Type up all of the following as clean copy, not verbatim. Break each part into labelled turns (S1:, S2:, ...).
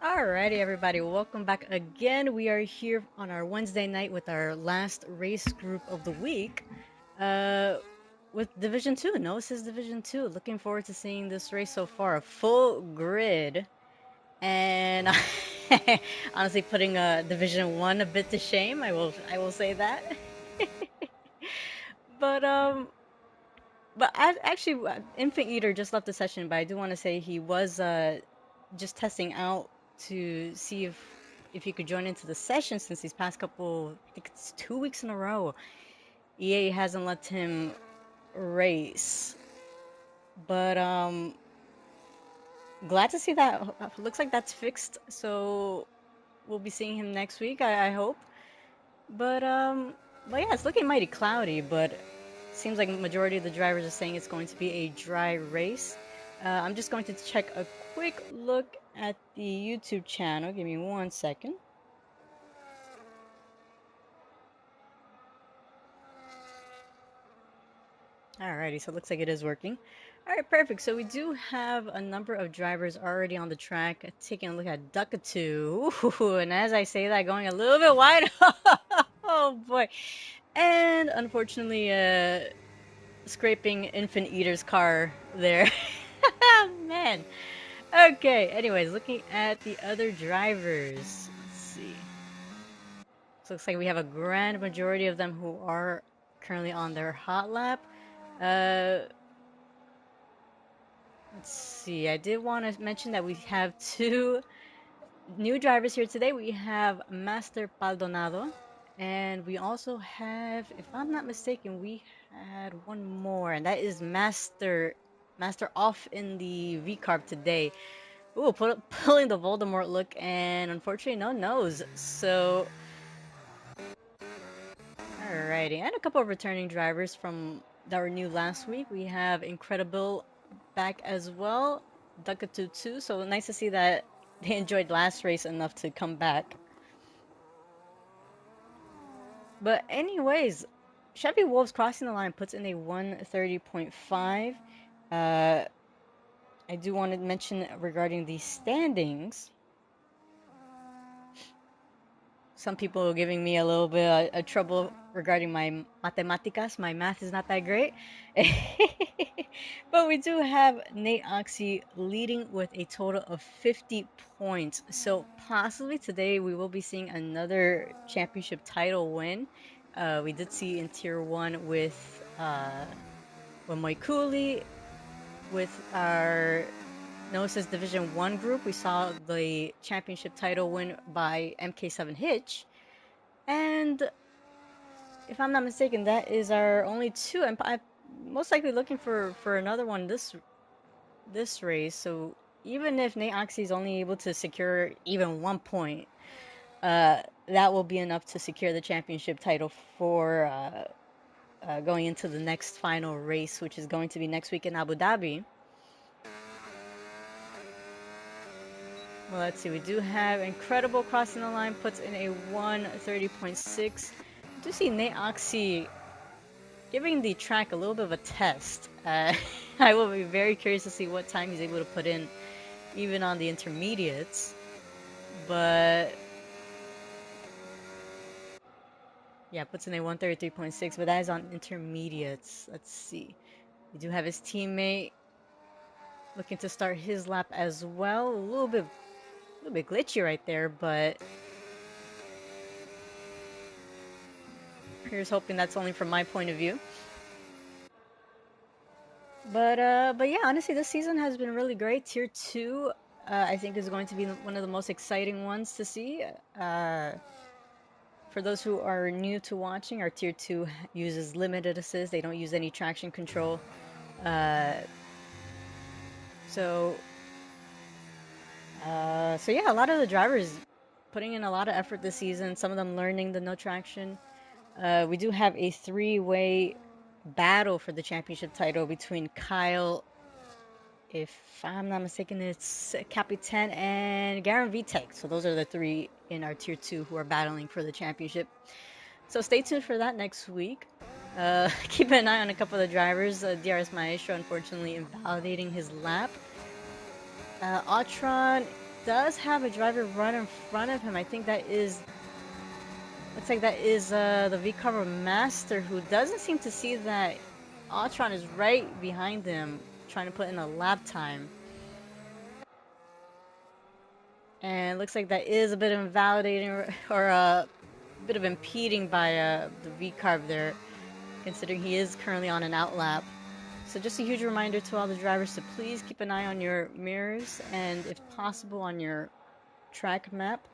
S1: Alrighty, everybody, welcome back again. We are here on our Wednesday night with our last race group of the week, uh, with Division Two. Noah's Division Two. Looking forward to seeing this race so far. A full grid, and honestly, putting Division One a bit to shame. I will say that. But actually, Infant Eater just left the session, but I do want to say he was just testing out to see if he could join into the session since these past couple, I think it's 2 weeks in a row, EA hasn't let him race. But glad to see that. Looks like that's fixed, so we'll be seeing him next week. I hope. But yeah, it's looking mighty cloudy, but seems like majority of the drivers are saying it's going to be a dry race. I'm just going to check a quick look at the YouTube channel. Give me 1 second. Alrighty, so it looks like it is working. Alright, perfect. So we do have a number of drivers already on the track. Taking a look at Duckatoo. Ooh, and as I say that, going a little bit wide. Oh boy. And unfortunately, scraping Infant Eater's car there. Man. Okay, anyways, looking at the other drivers. Let's see. So it looks like we have a grand majority of them who are currently on their hot lap. Uh, let's see. I did want to mention that we have two new drivers here today. We have Master Paldonado, and we also have, if I'm not mistaken, we had one more, and that is Master off in the V-Carb today. Ooh, pulling the Voldemort look, and unfortunately, no nose. So, alrighty, and a couple of returning drivers from that were new last week. We have Incredible back as well, Duckatoo too. So nice to see that they enjoyed last race enough to come back. But anyways, Chevy Wolves crossing the line puts in a 130.5. Uh, I do want to mention regarding the standings. Some people are giving me a little bit of trouble regarding my matemáticas. My math is not that great. But we do have Nate Oxy leading with a total of 50 points. So possibly today we will be seeing another championship title win. We did see in Tier 1 with Moikuli, with our Gnosis Division 1 group. We saw the championship title win by MK7 Hitch. And if I'm not mistaken, that is our only two. I'm most likely looking for another one this race. So even if Nate Oxy is only able to secure even 1 point, that will be enough to secure the championship title for going into the next final race, which is going to be next week in Abu Dhabi. Well, let's see. We do have Incredible crossing the line, puts in a 130.6. I do see Nate Oxy giving the track a little bit of a test. I will be very curious to see what time he's able to put in, even on the intermediates. But yeah, puts in a 133.6, but that is on intermediates. Let's see. We do have his teammate looking to start his lap as well. A little bit glitchy right there, but here's hoping that's only from my point of view. But yeah, honestly, this season has been really great. Tier 2, I think, is going to be one of the most exciting ones to see. For those who are new to watching, our Tier 2 uses limited assist. They don't use any traction control. Uh, so, so yeah, a lot of the drivers putting in a lot of effort this season. Some of them learning the no traction. We do have a three-way battle for the championship title between Kyle, if I'm not mistaken, it's Capitan and Garen Vitek. So those are the three in our Tier 2 who are battling for the championship. So stay tuned for that next week. Keep an eye on a couple of the drivers. DRS Maestro, unfortunately, invalidating his lap. Autron does have a driver run in front of him. I think that is, looks like that is the V-Carver Master, who doesn't seem to see that Altron is right behind him, trying to put in a lap time. And looks like that is a bit of invalidating or a bit of impeding by the V-Carve there, considering he is currently on an outlap. So just a huge reminder to all the drivers to please keep an eye on your mirrors and if possible on your track map.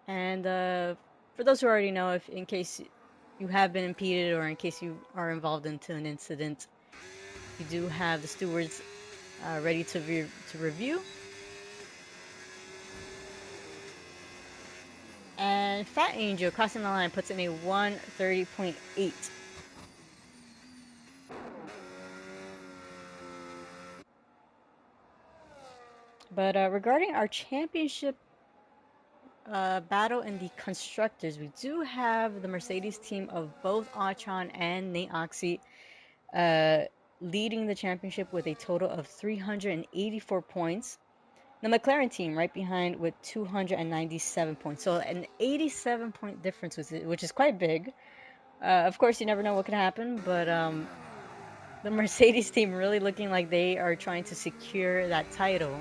S1: And for those who already know, if in case you have been impeded or in case you are involved into an incident, you do have the stewards ready to review. And Fat Angel crossing the line puts in a 1:30.8. But regarding our championship battle in the constructors, we do have the Mercedes team of both Achan and Nate Oxy leading the championship with a total of 384 points. The McLaren team right behind with 297 points. So an 87-point difference, which is quite big. Of course, you never know what could happen, but the Mercedes team really looking like they are trying to secure that title.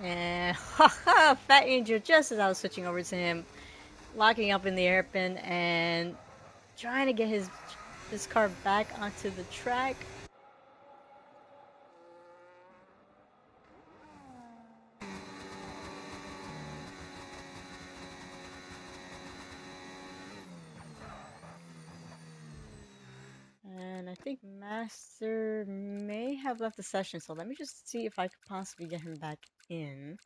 S1: And Fat Angel, just as I was switching over to him, locking up in the hairpin and trying to get his car back onto the track. And I think Master may have left the session, so let me just see if I could possibly get him back in.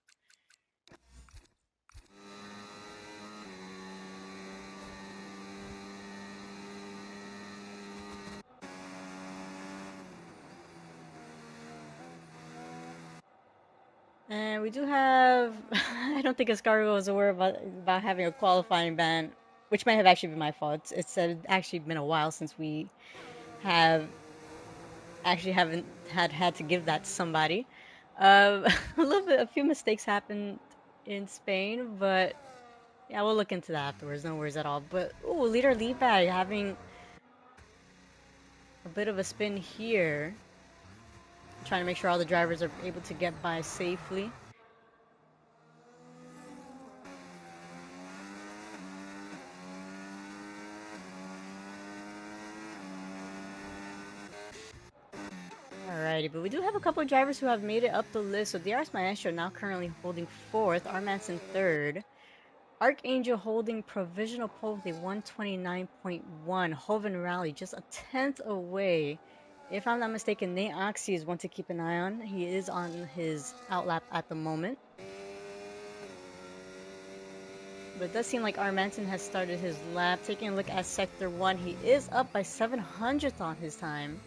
S1: And we do have, I don't think Escargo was aware about having a qualifying ban, which might have actually been my fault. It said actually been a while since we have actually haven't had to give that to somebody. A few mistakes happened in Spain, but yeah, we'll look into that afterwards. No worries at all. But ooh, leader lead bag having a bit of a spin here, trying to make sure all the drivers are able to get by safely. Alrighty, but we do have a couple of drivers who have made it up the list. So DRS Maestro now currently holding 4th, Armanson 3rd, Archangel holding provisional pole with a 129.1, Hoven Rally just a 10th away. If I'm not mistaken, Nate Oxy is one to keep an eye on. He is on his outlap at the moment. But it does seem like Armanson has started his lap. Taking a look at Sector 1, he is up by 700th on his time.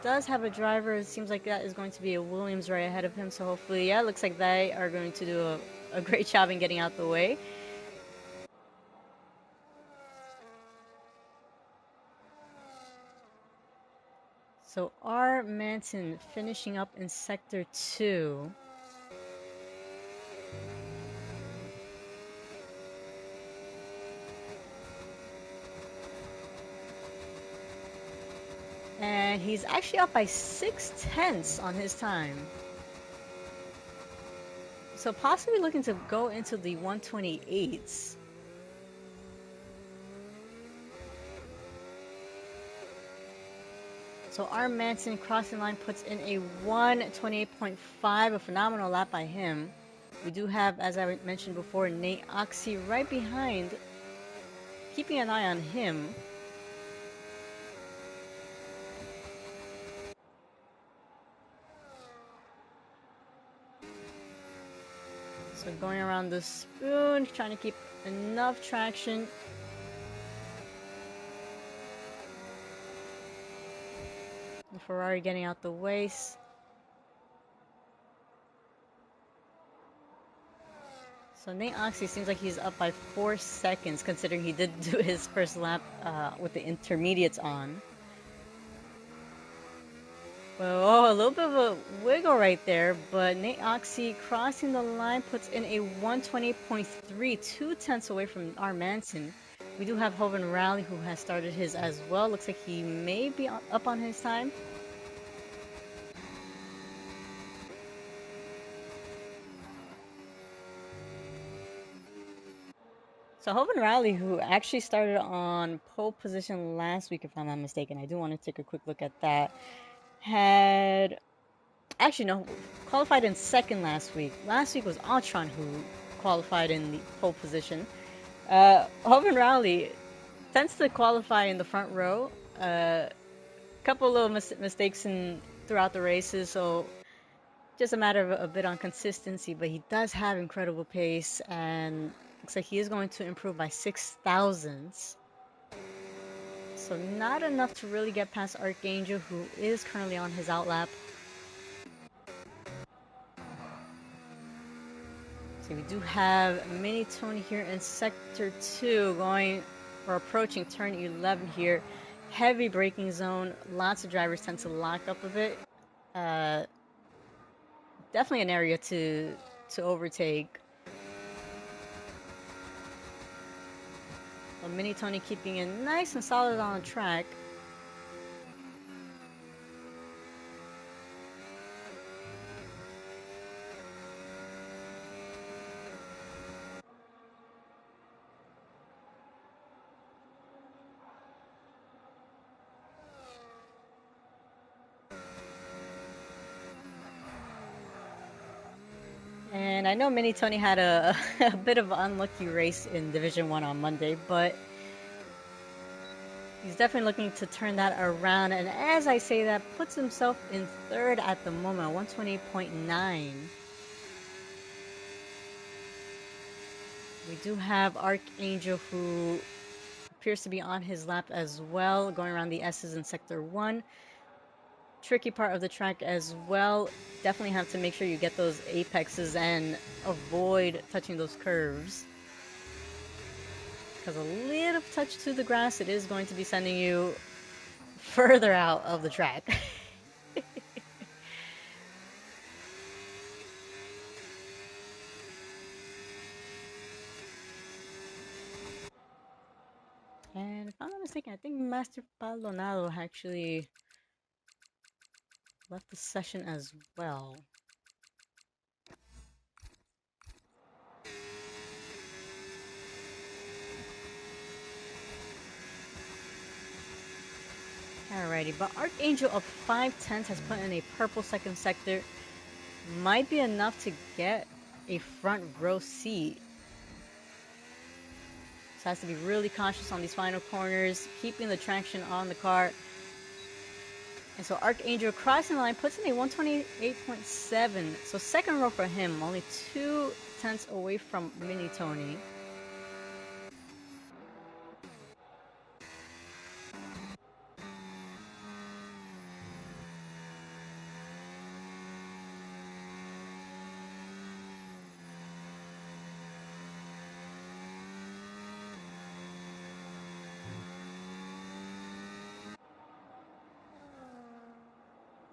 S1: Does have a driver. It seems like that is going to be a Williams right ahead of him. So hopefully, yeah, it looks like they are going to do a great job in getting out the way. So R. Manson finishing up in Sector 2. And he's actually up by 6/10 on his time. So possibly looking to go into the 128s. So R. Manson crossing line puts in a 128.5, a phenomenal lap by him. We do have, as I mentioned before, Nate Oxy right behind, keeping an eye on him. So going around the spoon, trying to keep enough traction. The Ferrari getting out the way. So Nate Oxy seems like he's up by 4 seconds, considering he did do his first lap with the intermediates on. Well, oh, a little bit of a wiggle right there, but Nate Oxy crossing the line puts in a 120.3, 2 tenths away from R. Manson. We do have Hovind Rally who has started his as well. Looks like he may be up on his time. So Hovind Rally, who actually started on pole position last week, if I'm not mistaken, I do want to take a quick look at that, had actually no qualified in second last week. Last week was Altron who qualified in the pole position. Hovind Rally tends to qualify in the front row. Couple little mistakes throughout the races, so just a matter of a bit on consistency. But he does have incredible pace, and looks like he is going to improve by 6 thousandths. So not enough to really get past Archangel, who is currently on his outlap. So we do have Mini Tony here in Sector 2 going or approaching turn 11 here. Heavy braking zone. Lots of drivers tend to lock up a bit. Definitely an area to overtake. Well, Mini Tony keeping it nice and solid on the track. And I know Mini Tony had a, a bit of an unlucky race in Division 1 on Monday, but he's definitely looking to turn that around. And as I say that, puts himself in third at the moment, 128.9. We do have Archangel, who appears to be on his lap as well, going around the S's in Sector 1. Tricky part of the track as well. Definitely have to make sure you get those apexes and avoid touching those curves. Because a little touch to the grass, it is going to be sending you further out of the track. And if I'm not mistaken, I think Master Palonado actually left the session as well. Alrighty, but Archangel of 5 tenths has put in a purple second sector. Might be enough to get a front row seat. So has to be really cautious on these final corners, keeping the traction on the car. And so Archangel crossing the line puts in a 128.7. So second row for him, only 2 tenths away from Mini Tony.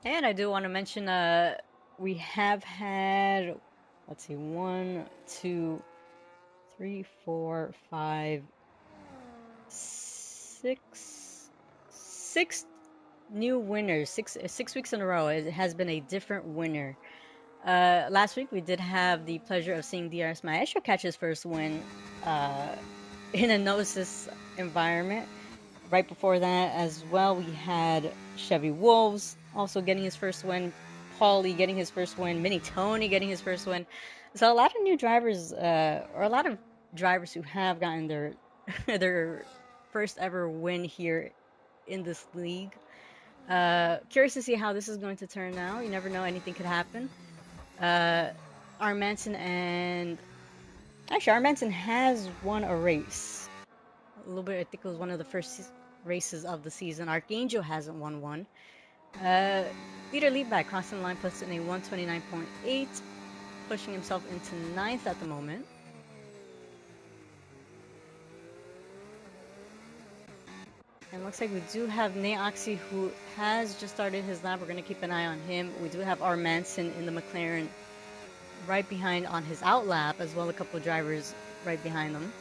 S1: And I do want to mention, we have had, let's see, 1, 2, 3, 4, 5, 6 new winners. Six weeks in a row. It has been a different winner. Last week we did have the pleasure of seeing DRS Maestro catch his first win in a no-assist environment. Right before that as well, we had Chevy Wolves also getting his first win, Paulie getting his first win, Mini Tony getting his first win. So a lot of new drivers, or a lot of drivers who have gotten their their first ever win here in this league. Curious to see how this is going to turn out. You never know, anything could happen. R. Manson and actually R. Manson has won a race. A little bit, I think it was one of the first races of the season. Archangel hasn't won one. Peter Leadback crossing the line puts in a 129.8, pushing himself into ninth at the moment. And looks like we do have Nate Oxy, who has just started his lap. We're going to keep an eye on him. We do have R. Manson in the McLaren right behind on his out lap, as well as a couple of drivers right behind them.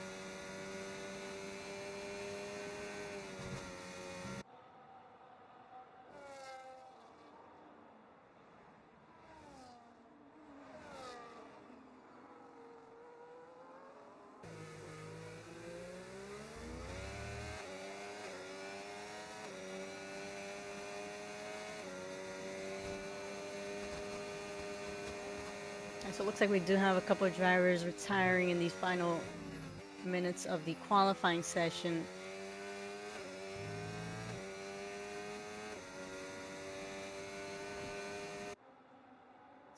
S1: And so it looks like we do have a couple of drivers retiring in these final minutes of the qualifying session.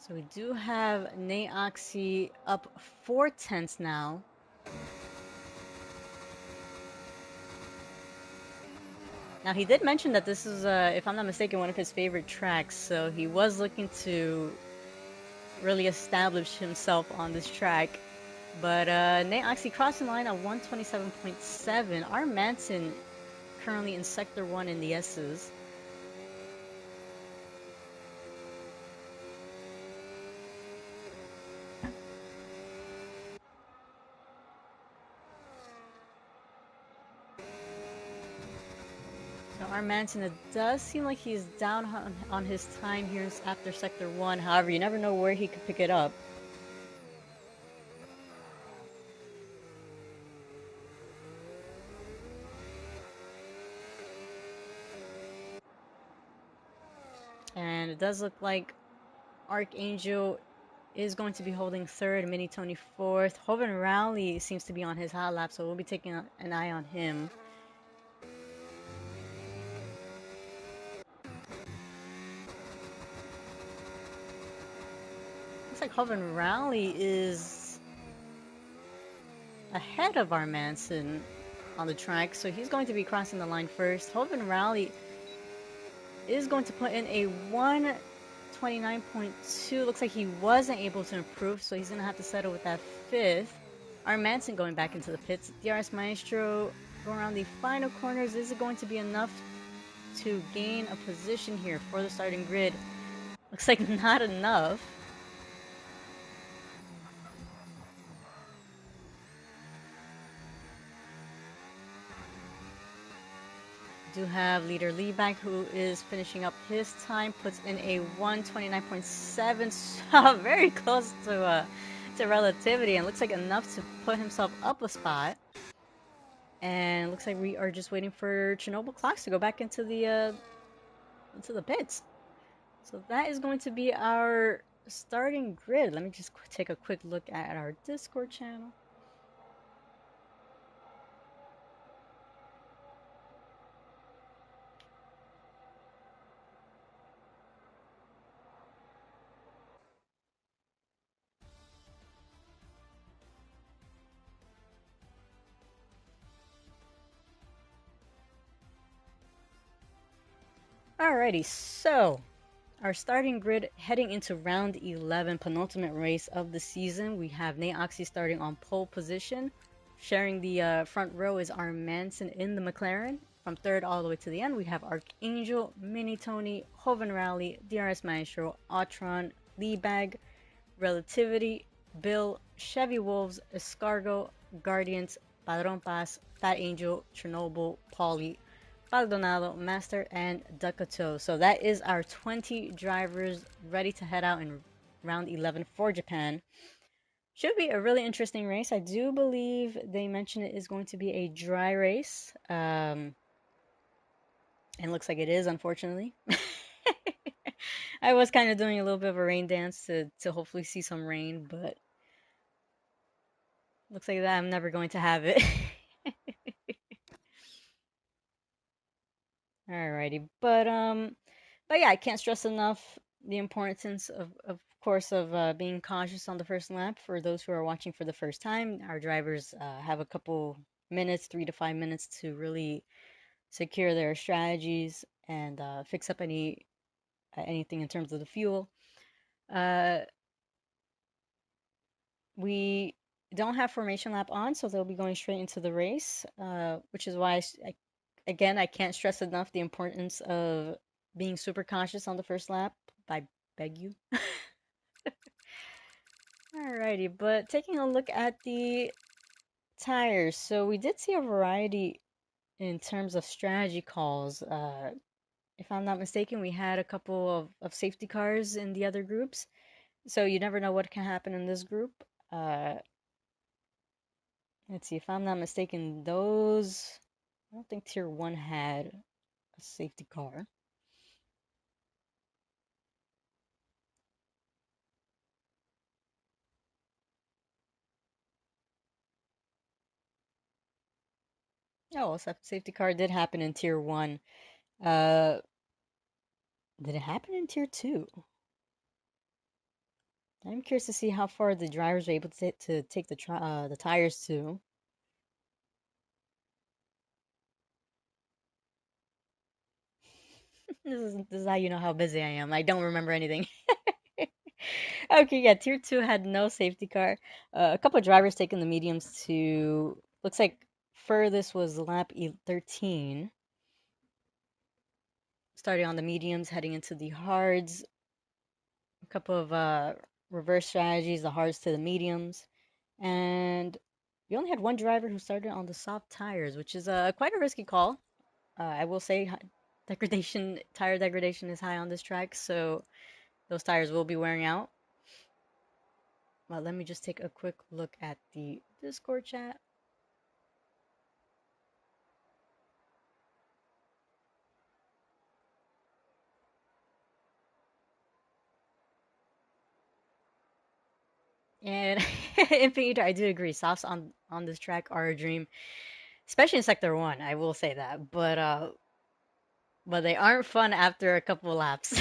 S1: So we do have Nate Oxy up 4 tenths now. Now he did mention that this is, if I'm not mistaken, one of his favorite tracks. So he was looking to really establish himself on this track. But Nate Oxy crossing line at 127.7. R. Manson currently in Sector 1 in the S's. So R. Manson, it does seem like he's down on his time here after Sector 1. However, you never know where he could pick it up. And it does look like Archangel is going to be holding third, Mini Tony fourth. Hovind Rowley seems to be on his hot lap, so we'll be taking an eye on him. Looks like Hovind Rowley is ahead of R. Manson on the track, so he's going to be crossing the line first. Hovind Rowley is going to put in a 129.2. Looks like he wasn't able to improve, so he's going to have to settle with that fifth. R. Manson going back into the pits. DRS Maestro going around the final corners. Is it going to be enough to gain a position here for the starting grid? Looks like not enough. Do have leader Liebeck, who is finishing up his time, puts in a 129.7, so very close to relativity, and looks like enough to put himself up a spot. And looks like we are just waiting for Chernobyl Clocks to go back into the pits. So that is going to be our starting grid. Let me just take a quick look at our Discord channel. Alrighty, so our starting grid heading into round 11, penultimate race of the season. We have Nate Oxy starting on pole position. Sharing the front row is R. Manson in the McLaren. From third all the way to the end, we have Archangel, Mini Tony, Hovind Rowley, DRS Maestro, Autron, Liebeck, Relativity, Bill, Chevy Wolves, Escargo, Guardians, Padron Pass, Fat Angel, Chernobyl, Paulie, Baldonado, Master, and Ducato. So that is our 20 drivers ready to head out in round 11 for Japan. Should be a really interesting race. I do believe they mentioned it is going to be a dry race. And looks like it is, unfortunately. I was kind of doing a little bit of a rain dance to hopefully see some rain, but looks like that I'm never going to have it. Alrighty, but yeah, I can't stress enough the importance of course, of being cautious on the first lap. For those who are watching for the first time, our drivers have a couple minutes, 3 to 5 minutes, to really secure their strategies and fix up anything in terms of the fuel. Uh, we don't have formation lap on, so they'll be going straight into the race, which is why Again, I can't stress enough the importance of being super cautious on the first lap. I beg you. Alrighty, but taking a look at the tires. So we did see a variety in terms of strategy calls. If I'm not mistaken, we had a couple of safety cars in the other groups. So you never know what can happen in this group. Uh, let's see, if I'm not mistaken, those, I don't think Tier 1 had a safety car. Oh, well, safety car did happen in Tier 1. Uh, did it happen in Tier 2? I'm curious to see how far the drivers were able to take the tires to. This is how you know how busy I am. I don't remember anything. Okay, yeah, Tier 2 had no safety car. A couple of drivers taking the mediums to, looks like furthest was lap 13. Starting on the mediums, heading into the hards. A couple of reverse strategies, the hards to the mediums. And we only had one driver who started on the soft tires, which is quite a risky call. I will say tire degradation is high on this track, so those tires will be wearing out. Well, let me just take a quick look at the Discord chat. And Infinite, I do agree. Softs on this track are a dream, especially in Sector 1. I will say that, but they aren't fun after a couple laps.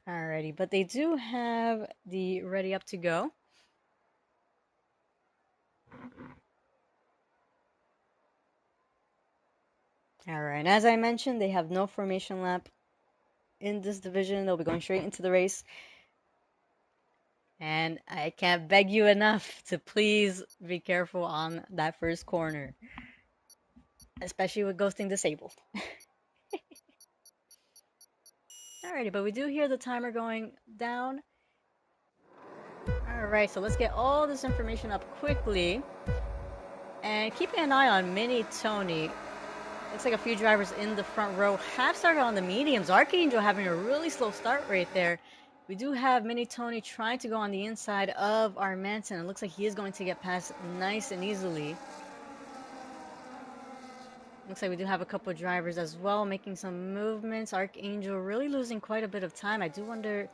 S1: Alrighty, but they do have the ready up to go. Alright, and as I mentioned, they have no formation lap in this division. They'll be going straight into the race. And I can't beg you enough to please be careful on that first corner, especially with ghosting disabled. Alrighty, but we do hear the timer going down. Alright, so let's get all this information up quickly. And keeping an eye on Mini Tony. Looks like a few drivers in the front row have started on the mediums. Archangel having a really slow start right there. We do have Mini Tony trying to go on the inside of our Manson. It looks like he is going to get past nice and easily. Looks like we do have a couple of drivers as well making some movements. Archangel really losing quite a bit of time. I do wonder.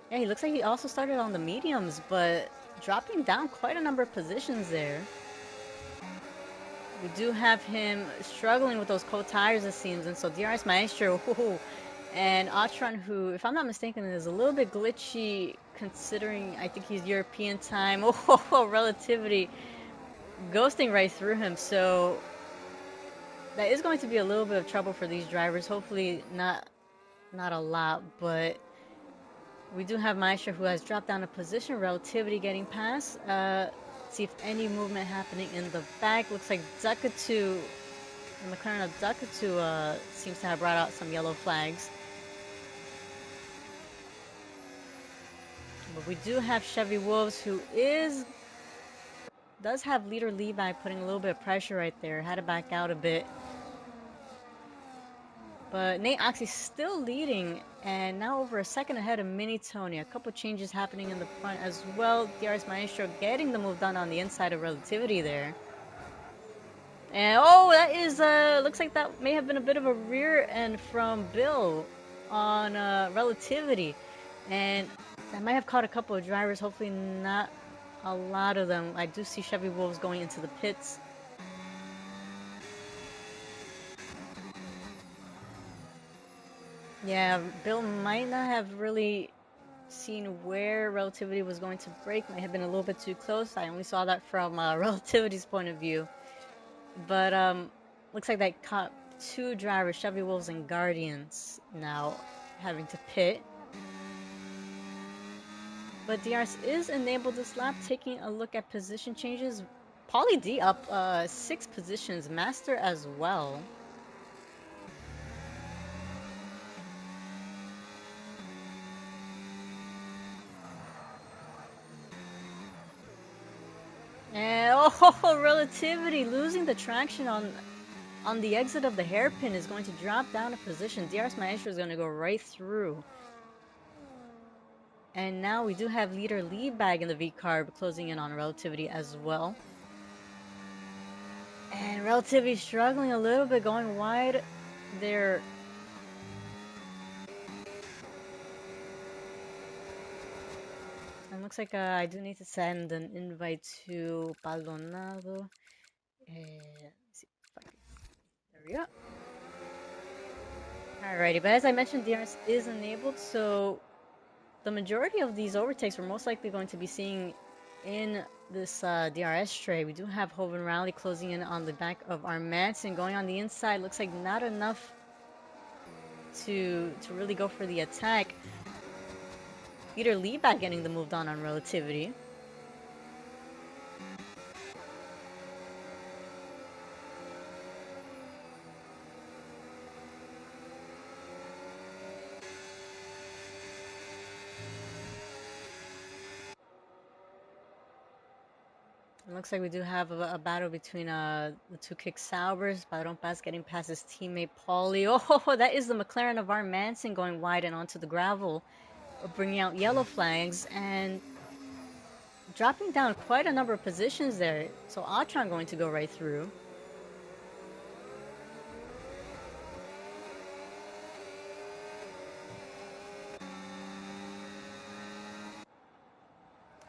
S1: Yeah, he looks like he also started on the mediums, but dropping down quite a number of positions there. We do have him struggling with those cold tires, it seems, and so DRS Maestro and Atron, who, if I'm not mistaken, is a little bit glitchy considering I think he's European time. Oh, relativity ghosting right through him, so that is going to be a little bit of trouble for these drivers. Hopefully not a lot, but we do have Maestro who has dropped down a position. Relativity getting past. See if any movement happening in the back. Looks like Ducatu, the McLaren of Ducatu seems to have brought out some yellow flags. But we do have Chevy Wolves who does have leader Levi putting a little bit of pressure right there. Had to back out a bit. But Nate Oxy still leading, and now over a second ahead of Mini Tony. A couple changes happening in the front as well. DRS Maestro getting the move done on the inside of Relativity there. And oh, that is, looks like that may have been a bit of a rear end from Bill on Relativity. And that might have caught a couple of drivers, hopefully not a lot of them. I do see Chevy Wolves going into the pits. Yeah, Bill might not have really seen where Relativity was going to break. Might have been a little bit too close. I only saw that from Relativity's point of view. But looks like that caught two drivers, Chevy Wolves and Guardians, now having to pit. But DRS is enabled this lap. Taking a look at position changes, Pauly D up 6 positions, Master as well. And oh, Relativity losing the traction on the exit of the hairpin is going to drop down a position. DRS Maestro is going to go right through. And now we do have leader Liebag in the V-Carb closing in on Relativity as well. And Relativity struggling a little bit, going wide there. And looks like I do need to send an invite to Baldonado. See if I can... There we go. Alrighty, but as I mentioned, DRS is enabled, so the majority of these overtakes we're most likely going to be seeing in this DRS tray. We do have Hoven Rally closing in on the back of our Manson, going on the inside. Looks like not enough to really go for the attack. Peter Liebach getting the move done on Relativity. It looks like we do have a battle between the two Kick Saubers. Padron Paz getting past his teammate Pauly. Oh, that is the McLaren of our Manson going wide and onto the gravel, bringing out yellow flags and dropping down quite a number of positions there. So Atron going to go right through.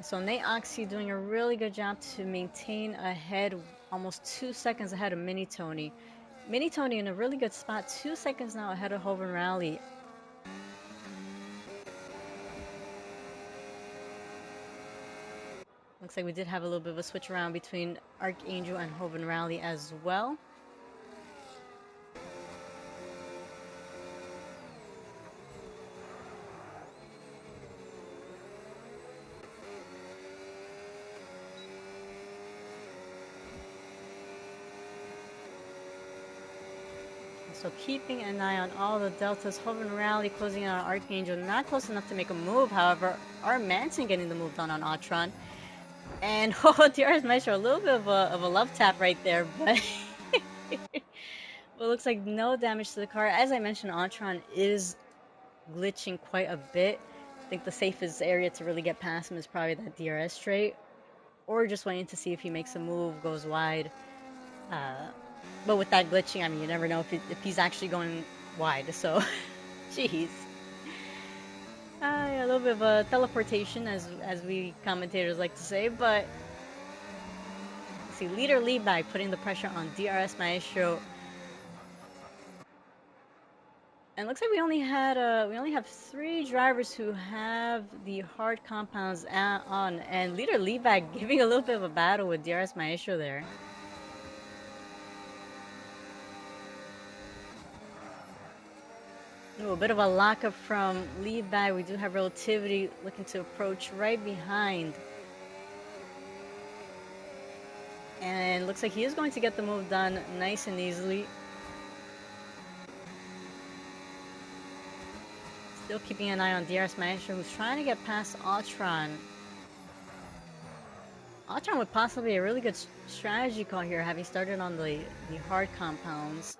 S1: So Nate Oxy doing a really good job to maintain ahead, almost 2 seconds ahead of Mini Tony. Mini Tony in a really good spot, 2 seconds now ahead of Hoven Rally. Looks like we did have a little bit of a switch around between Archangel and Hoven Rally as well. So keeping an eye on all the deltas. Hoven Rally closing in on Archangel, not close enough to make a move. However, our Manson getting the move done on Atron. And oh, DRS Maestro, a little bit of a love tap right there, but it looks like no damage to the car. As I mentioned, Atron is glitching quite a bit. I think the safest area to really get past him is probably that DRS straight, or just waiting to see if he makes a move, goes wide. But with that glitching, I mean, you never know if he's actually going wide, so jeez. Yeah, a little bit of a teleportation, as we commentators like to say, but see, leader Liebach putting the pressure on DRS Maestro. And it looks like we only have 3 drivers who have the hard compounds on, and leader Liebach giving a little bit of a battle with DRS Maestro there. Ooh, a bit of a lockup from Liebach. We do have Relativity looking to approach right behind. And looks like he is going to get the move done nice and easily. Still keeping an eye on DRS Maestro, who's trying to get past Atron. Atron would possibly be a really good strategy call here, having started on the hard compounds.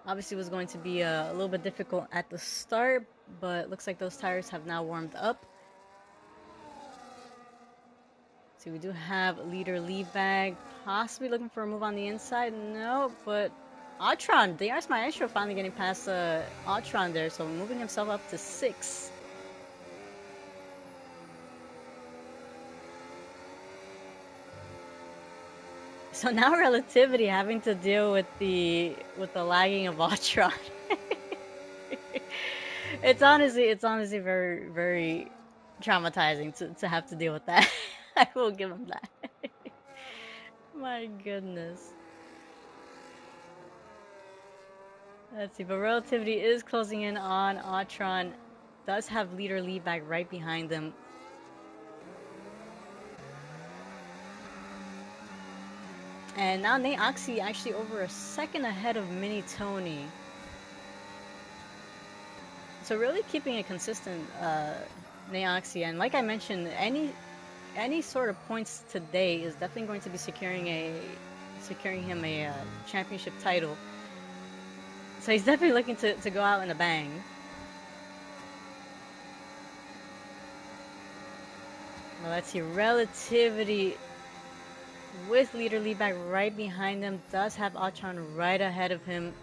S1: Obviously was going to be a little bit difficult at the start, but looks like those tires have now warmed up. So we do have leader Liebach possibly looking for a move on the inside. No, but Atron, DRS Maestro finally getting past Atron there, so moving himself up to 6. So now Relativity having to deal with the lagging of Atron. It's honestly very, very traumatizing to have to deal with that. I will give him that. My goodness. Let's see, but Relativity is closing in on Atron. Does have leader Liebach right behind them. And now Nate Oxy actually over a second ahead of Mini Tony. So really keeping it consistent, Nate Oxy. And like I mentioned, any sort of points today is definitely going to be securing him a championship title. So he's definitely looking to go out in a bang. Well, let's see, Relativity with leader Leadback right behind him, does have Atron right ahead of him.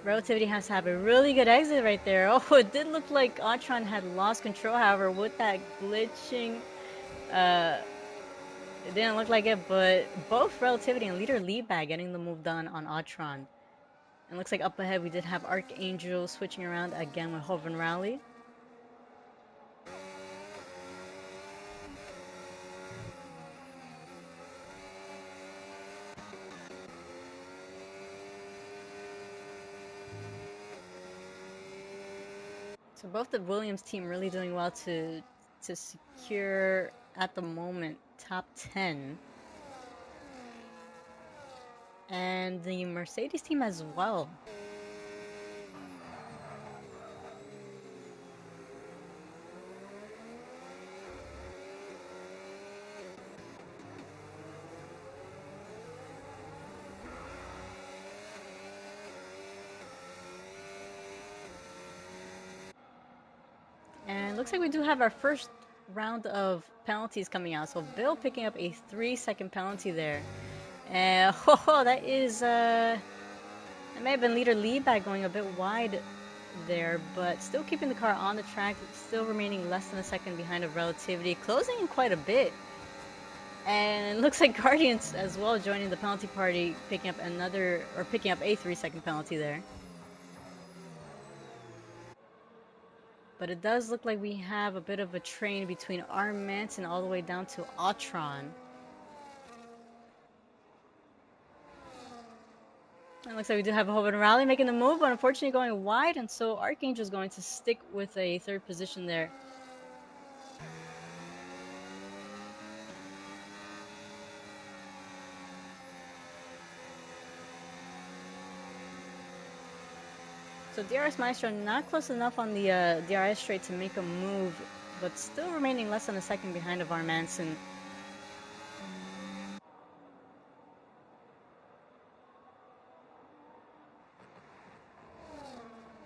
S1: Relativity has to have a really good exit right there. Oh, it did look like Atron had lost control, however, with that glitching. It didn't look like it, but both Relativity and leader Leadback getting the move done on Atron. And looks like up ahead we did have Archangel switching around again with Hoven Rally. So both the Williams team really doing well to secure at the moment top 10. And the Mercedes team as well. And looks like we do have our first round of penalties coming out. So Bill picking up a 3-second penalty there. And that is it may have been leader Leadback going a bit wide there, but still keeping the car on the track, still remaining less than a second behind of Relativity, closing in quite a bit. And it looks like Guardians as well joining the penalty party, picking up a 3-second penalty there. But it does look like we have a bit of a train between Arm Manson all the way down to Atron. And it looks like we do have a Hoven Rally making the move, but unfortunately going wide, and so Archangel is going to stick with a third position there. So DRS Maestro not close enough on the DRS straight to make a move, but still remaining less than a second behind of Arm Manson.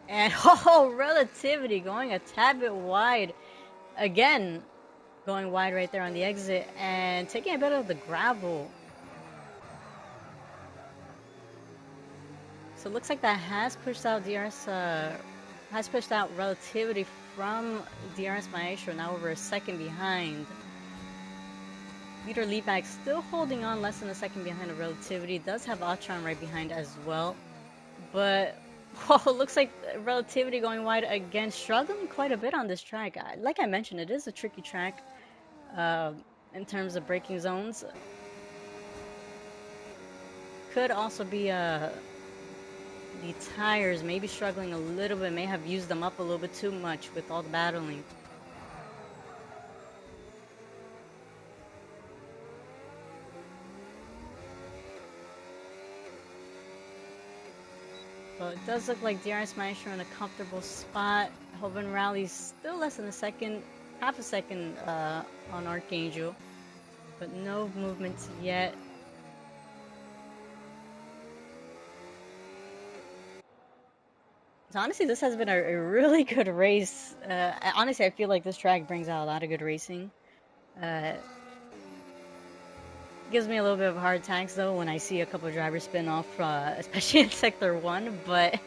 S1: And Relativity going a tad bit wide. Again, going wide right there on the exit and taking a bit of the gravel. So it looks like that has pushed out Relativity from DRS Maestro, now over a second behind. Leader Leadback still holding on less than a second behind of Relativity. Does have Atron right behind as well. But it looks like Relativity going wide again, struggling quite a bit on this track. Like I mentioned, it is a tricky track in terms of braking zones. Could also be the tires maybe struggling a little bit, may have used them up a little bit too much with all the battling. Well, it does look like DRS Maestro in a comfortable spot. Hoven Rally's still less than a second, half a second on Archangel, but no movements yet. So honestly, this has been a really good race. Honestly, I feel like this track brings out a lot of good racing. Gives me a little bit of hard attacks though when I see a couple of drivers spin off, especially in Sector 1, but...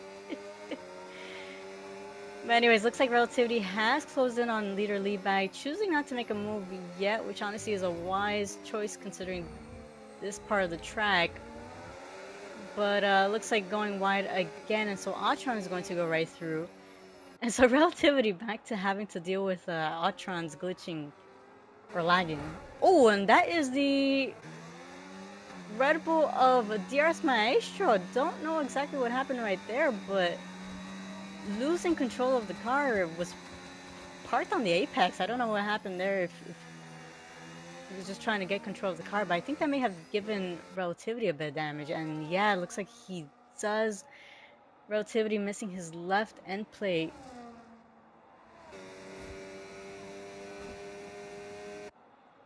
S1: But anyways, looks like Relativity has closed in on leader Leadback, choosing not to make a move yet, which honestly is a wise choice considering this part of the track. But looks like going wide again, and so Atron is going to go right through. And so Relativity back to having to deal with Atron's glitching or lagging. Oh, and that is the Red Bull of DRS Maestro. Don't know exactly what happened right there, but losing control of the car was parked on the apex. I don't know what happened there. He was just trying to get control of the car, but I think that may have given Relativity a bit of damage. And yeah, it looks like he does. Relativity missing his left end plate.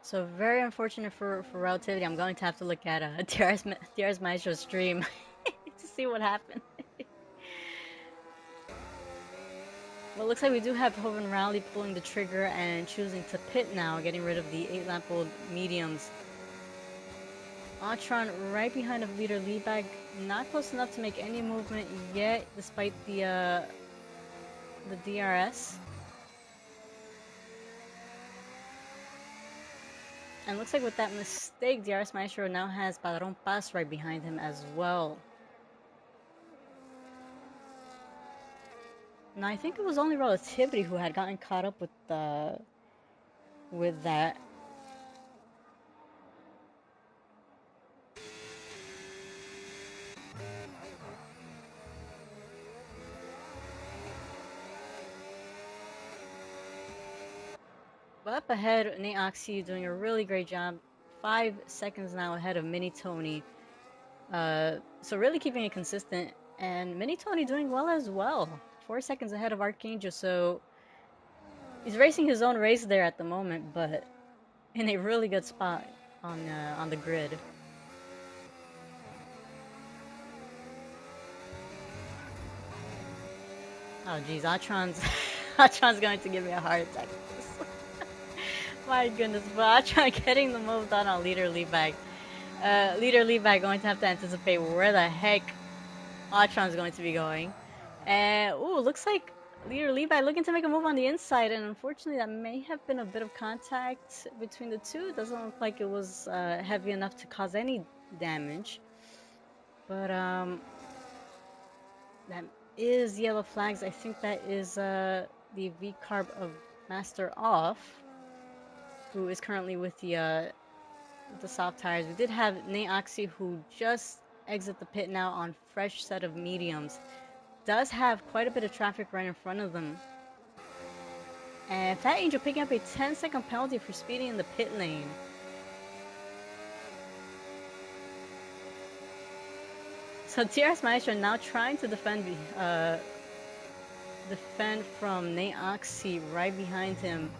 S1: So very unfortunate for Relativity. I'm going to have to look at DRS Maestro's stream to see what happened. Well, it looks like we do have Hoven Rally pulling the trigger and choosing to pit now, getting rid of the 8-lap-old mediums. Atron right behind of leader Liebag, not close enough to make any movement yet, despite the DRS. And looks like with that mistake, DRS Maestro now has Padron Paz right behind him as well. Now I think it was only Relativity who had gotten caught up with that. But up ahead, Nate Oxy doing a really great job. 5 seconds now ahead of Mini Tony. So really keeping it consistent. And Mini Tony doing well as well. 4 seconds ahead of Archangel. So he's racing his own race there at the moment, but in a really good spot on the grid. Oh geez, Atron's going to give me a heart attack. My goodness, but Atron getting the move done on Leader Liebag. Leader Liebag going to have to anticipate where the heck Atron's going to be going. And ooh, looks like Leader Liebag looking to make a move on the inside, and unfortunately that may have been a bit of contact between the two. It doesn't look like it was heavy enough to cause any damage. But that is yellow flags. I think that is the V-Carb of Master Off, who is currently with the soft tires. We did have Nate Oxy, who just exit the pit now on fresh set of mediums. Does have quite a bit of traffic right in front of them. And Fat Angel picking up a 10-second penalty for speeding in the pit lane. So DRS Maestro now trying to defend from Nate Oxy right behind him.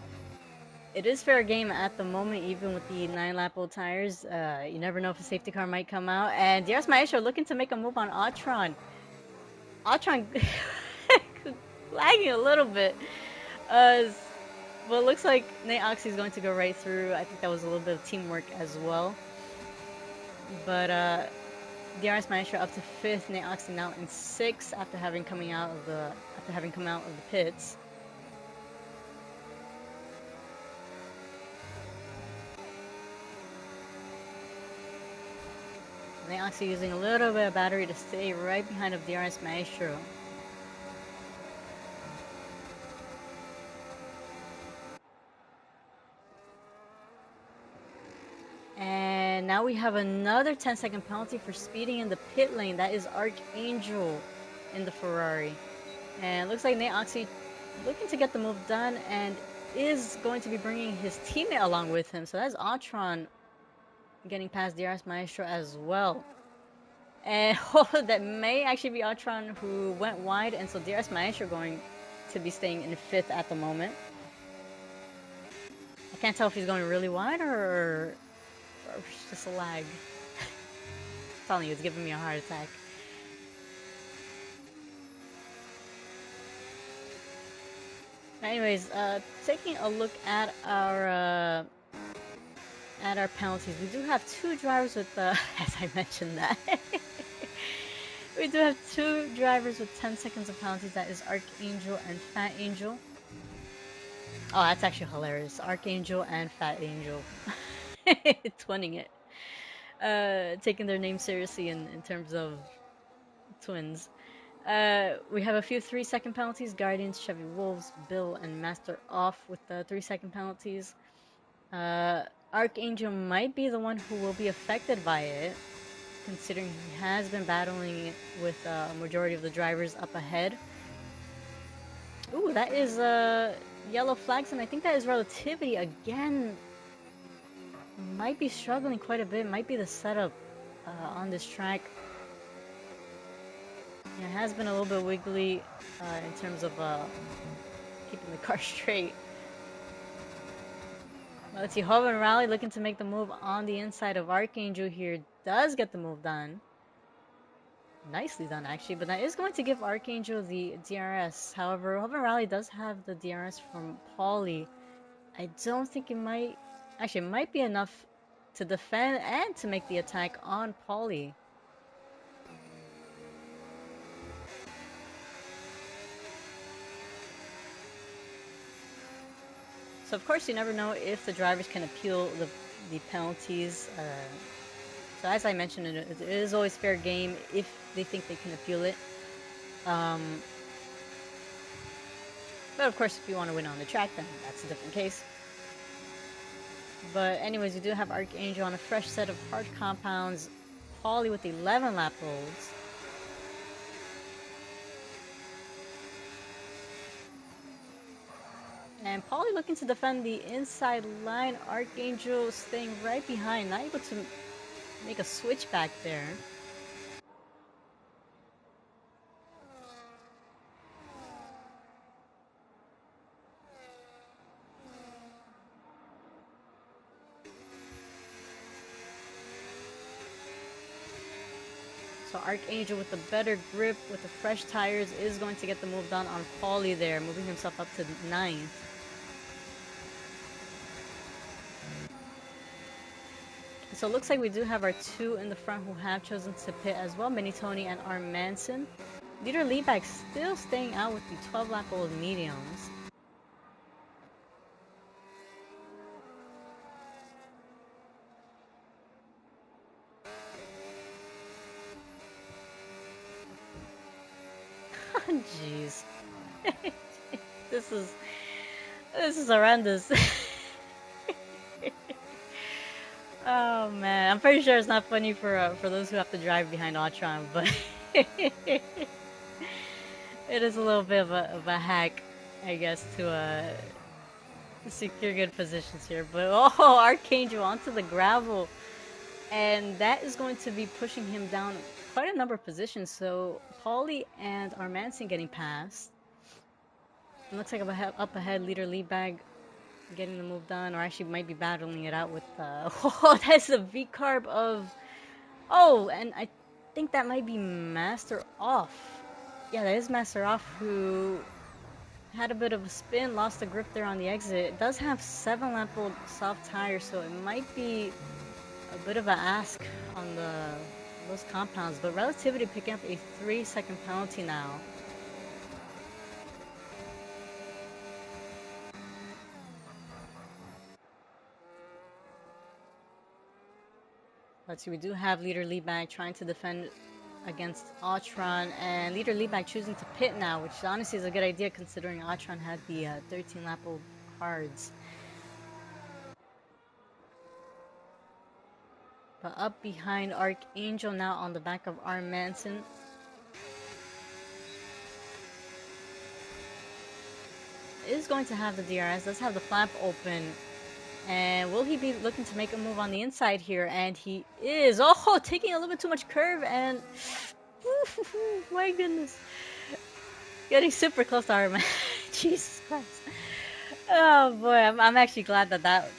S1: It is fair game at the moment, even with the 9-lap-old tires. You never know if a safety car might come out. And DRS Maestro looking to make a move on Atron. Atron lagging a little bit. But it looks like Nate Oxy is going to go right through. I think that was a little bit of teamwork as well. But DRS Maestro up to 5th. Nate Oxy now in 6th after having come out of the pits. Nate Oxy using a little bit of battery to stay right behind of DRS Maestro. And now we have another 10-second penalty for speeding in the pit lane. That is Archangel in the Ferrari. And it looks like Nate Oxy looking to get the move done and is going to be bringing his teammate along with him. So that's Atron getting past DRS Maestro as well. And that may actually be Atron who went wide, and so DRS Maestro going to be staying in 5th at the moment. I can't tell if he's going really wide or just a lag. I'm telling you, it's giving me a heart attack. Anyways, taking a look at our penalties, we do have 2 drivers with as I mentioned that. We do have 2 drivers with 10 seconds of penalties. That is Archangel and Fat Angel. Oh, that's actually hilarious. Archangel and Fat Angel. Twinning it. Taking their name seriously in terms of twins. We have a few 3-second penalties. Guardians, Chevy Wolves, Bill, and Master Off with the 3-second penalties. Archangel might be the one who will be affected by it, considering he has been battling with a majority of the drivers up ahead. Ooh, that is yellow flags, and I think that is Relativity again might be struggling quite a bit. Might be the setup on this track. It has been a little bit wiggly in terms of keeping the car straight. Let's see, Hoven Rally looking to make the move on the inside of Archangel here. Does get the move done. Nicely done, actually, but that is going to give Archangel the DRS. However, Hoven Rally does have the DRS from Paulie. I don't think it might... Actually, it might be enough to defend and to make the attack on Paulie. So, of course, you never know if the drivers can appeal the penalties. So as I mentioned, it is always fair game if they think they can appeal it. But of course, if you want to win on the track, then that's a different case. But anyways, we do have Archangel on a fresh set of hard compounds. Paulie with 11 lap rolls. And Paulie looking to defend the inside line. Archangel staying right behind, not able to make a switch back there. So Archangel with the better grip, with the fresh tires, is going to get the move done on Paulie there, moving himself up to 9th. So it looks like we do have our two in the front who have chosen to pit as well, Mini Tony and R. Manson. Leader Leadback still staying out with the 12-lap-old mediums. Jeez. This is horrendous. Oh man, I'm pretty sure it's not funny for those who have to drive behind Autron, but it is a little bit of a hack, I guess, to secure good positions here. But oh, Archangel onto the gravel, and that is going to be pushing him down quite a number of positions. So Paulie and Armanson getting past. It looks like up ahead, Leader Leadbag getting the move done, or actually might be battling it out with oh, that's the V-carb of... Oh, and I think that might be Master Off. Yeah, that is Master Off, who had a bit of a spin, lost the grip there on the exit. It does have 7-lap-old soft tires, so it might be a bit of an ask on those compounds, but Relativity picking up a 3-second penalty now. Let's see, we do have Leader Leadback trying to defend against Autron, and Leader Leadback choosing to pit now, which honestly is a good idea considering Autron had the 13-lap-old cards. But up behind Archangel now on the back of R. Manson. Is going to have the DRS, does have the flap open. And will he be looking to make a move on the inside here? And he is. Oh, taking a little bit too much curve, and my goodness. Getting super close to Iron Man. Jesus Christ. Oh boy, I'm actually glad that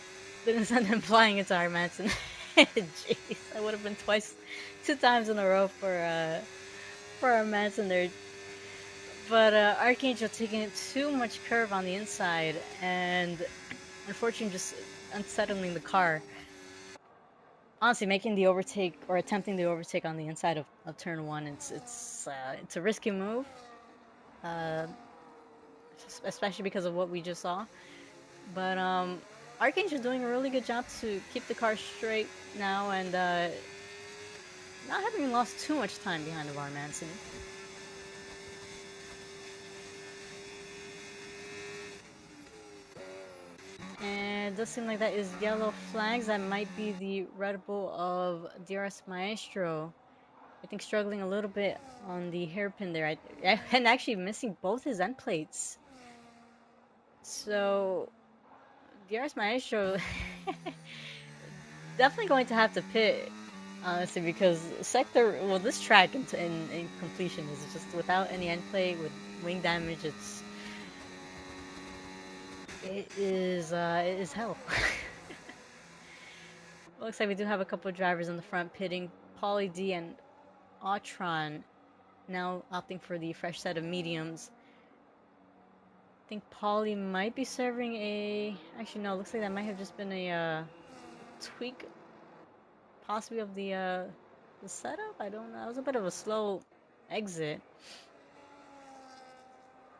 S1: didn't send him flying into Iron Manson. Jeez, I would have been 2 times in a row for our Manson there. But Archangel taking too much curve on the inside, and unfortunately just unsettling the car. Honestly, making the overtake or attempting the overtake on the inside of turn 1, it's a risky move, especially because of what we just saw. But Archangel's doing a really good job to keep the car straight now, and not having lost too much time behind of R. Manson. And it does seem like that is yellow flags. That might be the Red Bull of DRS Maestro. I think struggling a little bit on the hairpin there. And actually missing both his end plates. So, DRS Maestro definitely going to have to pit, honestly, because sector, well, this track in completion is just without any end plate with wing damage. It is hell. Looks like we do have a couple of drivers in the front pitting. Pauly D and Autron now opting for the fresh set of mediums. I think Pauly might be serving a. Actually, no. Looks like that might have just been a tweak, possibly of the setup. I don't know. That was a bit of a slow exit.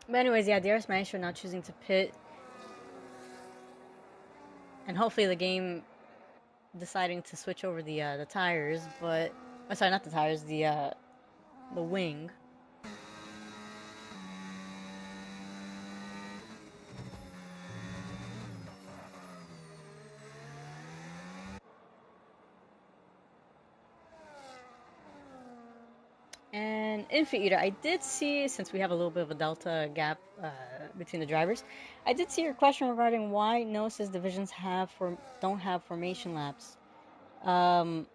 S1: But anyways, yeah, DRS Maestro now choosing to pit, and hopefully the game deciding to switch over the tires, but oh, sorry, not the tires, the wing. And Infant Eater, I did see, since we have a little bit of a delta gap between the drivers, I did see your question regarding why Gnosis divisions don't have formation laps. Um,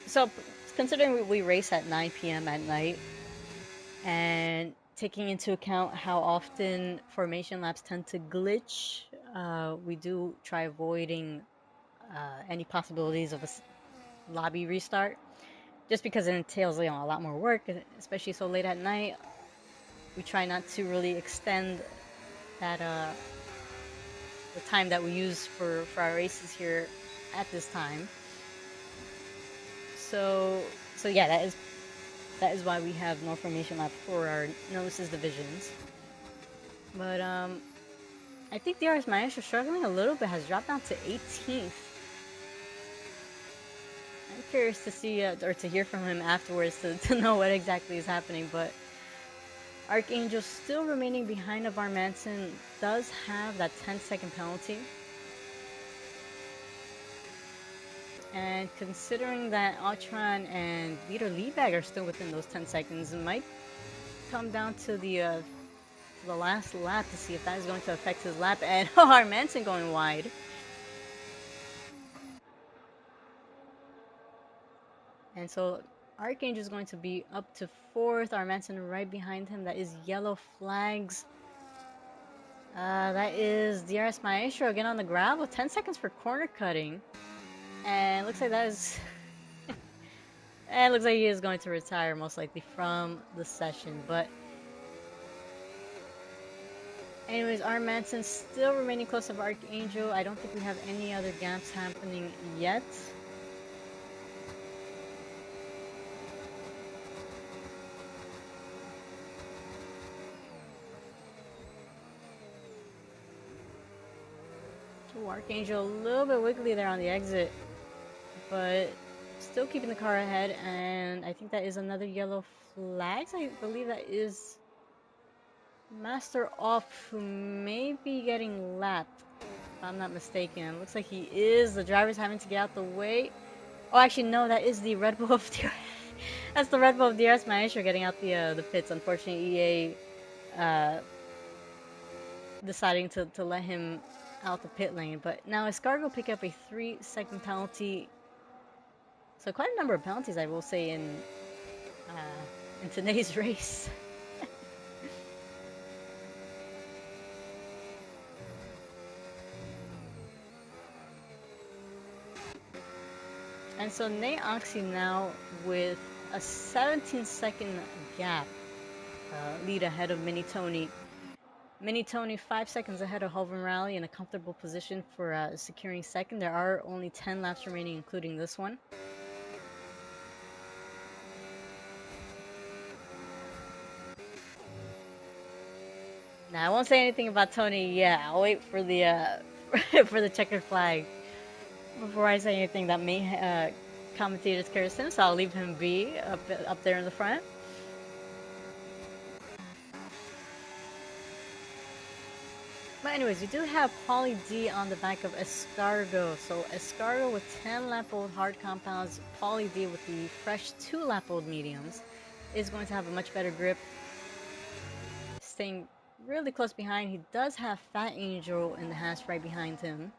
S1: so considering we race at 9 p.m. at night, and taking into account how often formation laps tend to glitch, we do try avoiding any possibilities of a lobby restart, just because it entails a lot more work, especially so late at night. We try not to really extend that the time that we use for our races here at this time. So yeah, that is why we have no formation lap for our Gnosis divisions. But I think DRS Maestro struggling a little bit, has dropped down to 18th. I'm curious to see or to hear from him afterwards to know what exactly is happening. But Archangel still remaining behind of our Manson, does have that 10-second penalty. And considering that Ultron and Leader Liebag are still within those 10 seconds, it might come down to the last lap to see if that is going to affect his lap. And our Manson going wide. And so Archangel is going to be up to 4th. Our Manson right behind him. That is yellow flags. That is DRS Maestro again on the gravel. 10 seconds for corner cutting. And it looks like that is... and it looks like he is going to retire most likely from the session. But anyways, our Manson still remaining close to Archangel. I don't think we have any other gaps happening yet. Ooh, Archangel a little bit wiggly there on the exit, but still keeping the car ahead. And I think that is another yellow flags. I believe that is Master Off, who may be getting lapped, if I'm not mistaken. Looks like he is. The driver's having to get out the way. Oh, actually, no, that is the Red Bull of DRS. That's the Red Bull of DRS Maestro getting out the pits. Unfortunately, EA deciding to let him out the pit lane. But now Escargo pick up a 3-second penalty. So quite a number of penalties, I will say, in today's race. And so Nate Oxy now with a 17-second gap lead ahead of Mini Tony. Mini Tony 5 seconds ahead of Hoven Rally in a comfortable position for securing second. There are only 10 laps remaining, including this one. Now I won't say anything about Tony. Yeah, I'll wait for the for the checkered flag before I say anything that may commentators Kirsten. So I'll leave him be up there in the front. But anyways, we do have Pauly D on the back of Escargo. So Escargo with 10 lap old hard compounds, Pauly D with the fresh 2 lap old mediums is going to have a much better grip. Staying really close behind. He does have Fat Angel in the hash right behind him.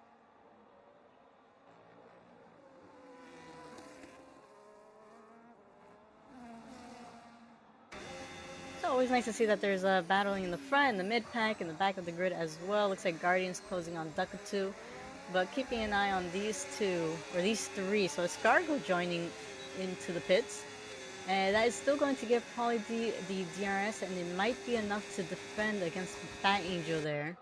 S1: always nice to see that there's battling in the front, in the mid pack, in the back of the grid as well. Looks like Guardian's closing on Duckatu, but keeping an eye on these two, or these three. So Escargo joining into the pits. And that is still going to give Pauly D the DRS, and it might be enough to defend against Fat Angel there.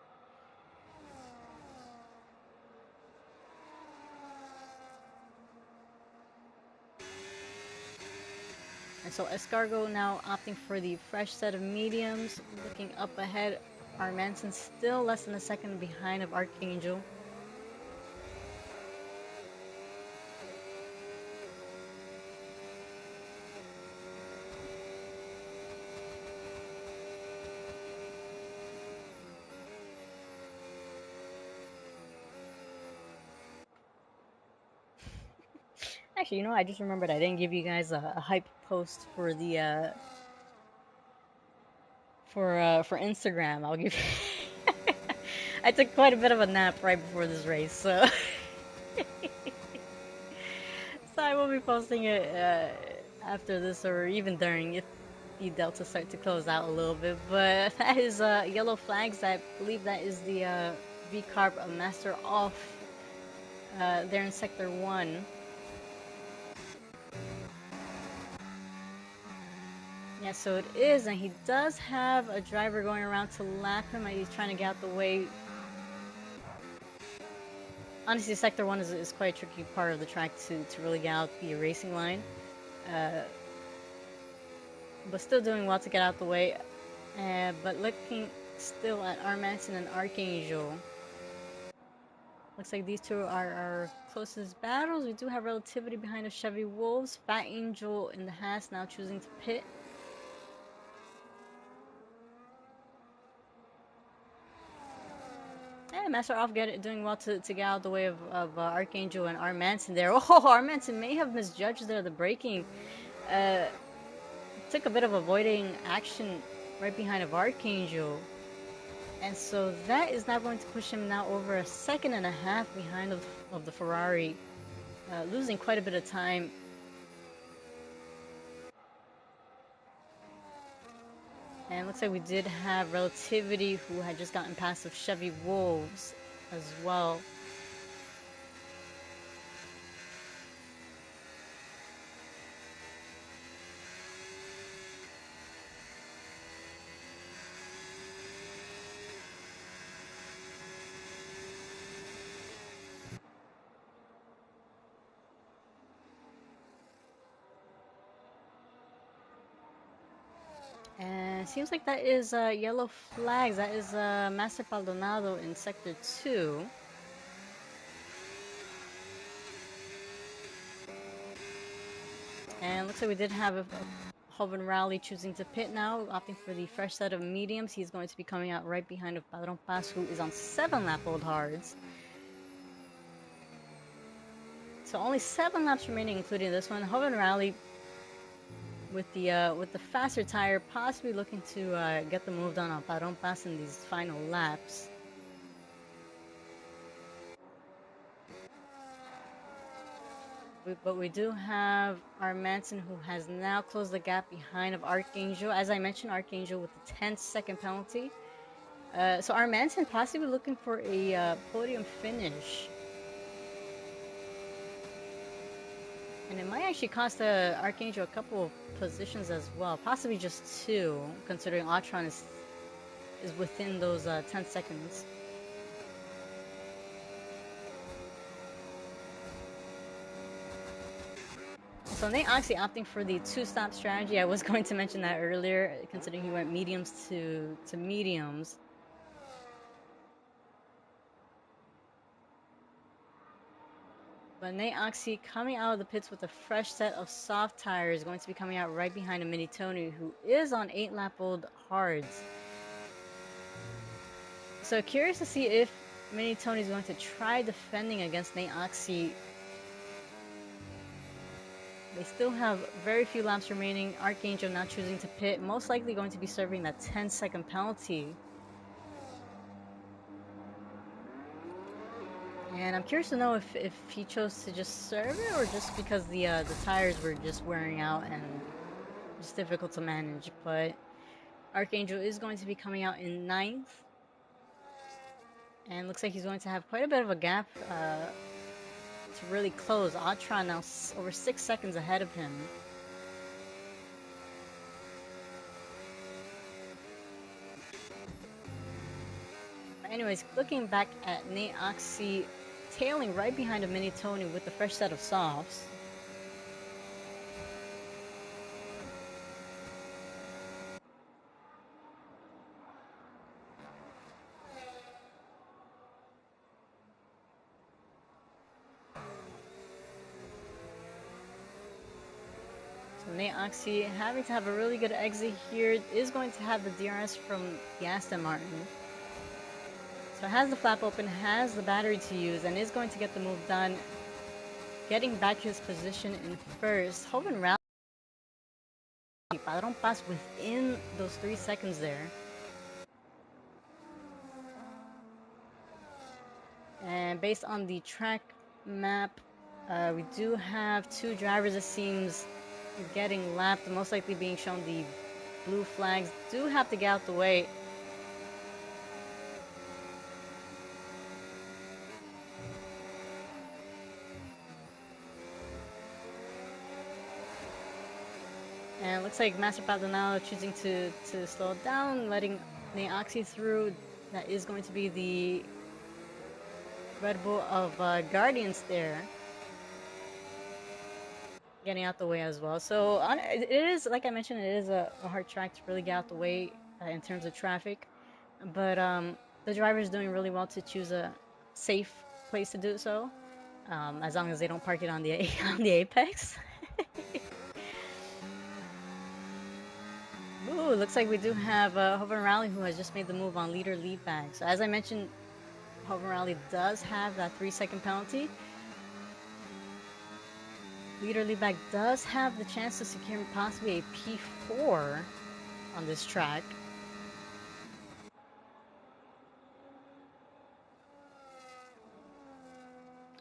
S1: And so Escargo now opting for the fresh set of mediums. Looking up ahead, Armanson still less than a second behind of Archangel. Actually, you know, I just remembered I didn't give you guys a hype post for the for Instagram. I'll give. I took quite a bit of a nap right before this race, so so I will be posting it after this or even during if the delta start to close out a little bit. But that is yellow flags. I believe that is the V-Carb Master off there in Sector 1. Yeah, so it is, and he does have a driver going around to lap him. He's trying to get out the way. Honestly, Sector 1 is quite a tricky part of the track to really get out the racing line. But still doing well to get out the way. But looking still at Armanson and Archangel. Looks like these two are our closest battles. We do have Relativity behind the Chevy Wolves. Fat Angel in the Haas now choosing to pit. Yeah, Master Off doing well to get out of the way of Archangel and Armanson there. Oh, Armanson may have misjudged there the braking. Took a bit of avoiding action right behind of Archangel. And so that is now going to push him now over a second and a half behind of the Ferrari. Losing quite a bit of time. And it looks like we did have Relativity, who had just gotten past of Chevy Wolves as well. And it seems like that is yellow flags. That is Master Paldonado in Sector 2. And looks like we did have a Hoven Rally choosing to pit now, opting for the fresh set of mediums. He's going to be coming out right behind of Padron Paz, who is on 7 lap old hards. So only 7 laps remaining, including this one. Hoven Rally with the faster tire, possibly looking to get the move done on Padron Paz in these final laps. But we do have Armanson, who has now closed the gap behind of Archangel. As I mentioned, Archangel with the 10-second penalty. So Armanson possibly looking for a podium finish. And it might actually cost Archangel a couple of positions as well. Possibly just 2, considering Atron is within those 10 seconds. So Nate Oxy opting for the 2-stop strategy. I was going to mention that earlier, considering he went mediums to mediums. But Nate Oxy coming out of the pits with a fresh set of soft tires, going to be coming out right behind a Mini Tony, who is on 8-lap-old hards. So curious to see if Mini Tony is going to try defending against Nate Oxy. They still have very few laps remaining. Archangel now choosing to pit, most likely going to be serving that 10-second penalty. And I'm curious to know if he chose to just serve it, or just because the tires were just wearing out and just difficult to manage. But Archangel is going to be coming out in ninth. And looks like he's going to have quite a bit of a gap to really close. Autron now over 6 seconds ahead of him. Anyways, looking back at Nate Oxy tailing right behind a Mini Tony with the fresh set of softs. So Nate Oxy having to have a really good exit here, is going to have the DRS from the Aston Martin. So has the flap open, has the battery to use, and is going to get the move done. Getting back his position in first. Hoban rally. Padron pass within those 3 seconds there. And based on the track map, we do have 2 drivers, it seems, getting lapped, most likely being shown the blue flags. Do have to get out the way. And it looks like Master Baldonado choosing to slow it down, letting Nate Oxy through. That is going to be the Red Bull of Guardians there. Getting out the way as well. So it is, like I mentioned, it is a hard track to really get out the way in terms of traffic. But the driver is doing really well to choose a safe place to do so, as long as they don't park it on the on the apex. Ooh, looks like we do have Hoban Rally, who has just made the move on leader lead back. So as I mentioned, Hoban Rally does have that 3-second penalty. Leader lead back does have the chance to secure possibly a P4 on this track.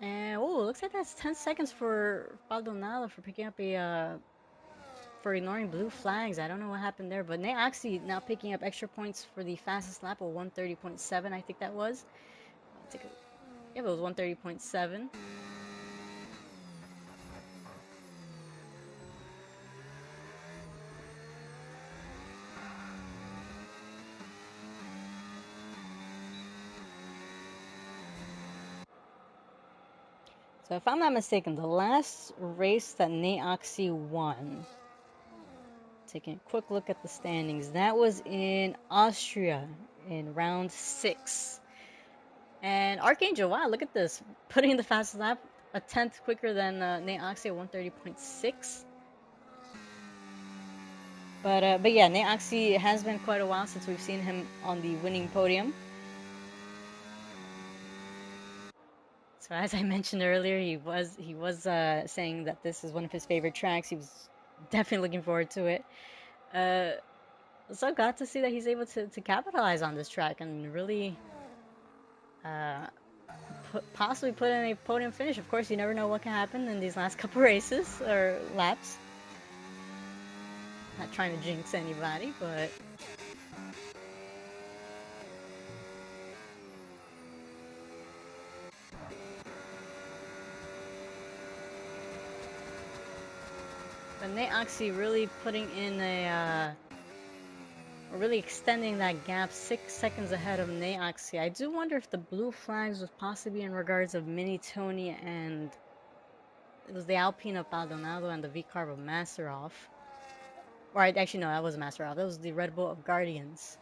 S1: And oh, looks like that's 10 seconds for Baldonado for picking up a for ignoring blue flags. I don't know what happened there, but Nate Oxy now picking up extra points for the fastest lap of 130.7. I think that was. Yeah, it was 130.7. So if I'm not mistaken, the last race that Nate Oxy won, taking a quick look at the standings, that was in Austria in round 6. And Archangel, wow, look at this, putting in the fastest lap, a 10th quicker than Nate Oxy at 130.6. But yeah, Nate Oxy, it has been quite a while since we've seen him on the winning podium. So as I mentioned earlier, he was saying that this is one of his favorite tracks. He was definitely looking forward to it. So glad to see that he's able to capitalize on this track and really possibly put in a podium finish. Of course, you never know what can happen in these last couple races or laps. Not trying to jinx anybody, but Nate Oxy really putting in a really extending that gap, 6 seconds ahead of Nate Oxy. I do wonder if the blue flags was possibly in regards of Mini Tony, and it was the Alpine of Baldonado and the V-Carb of Masteroff. Or actually, no, that wasn't Masteroff. That was the Red Bull of Guardians.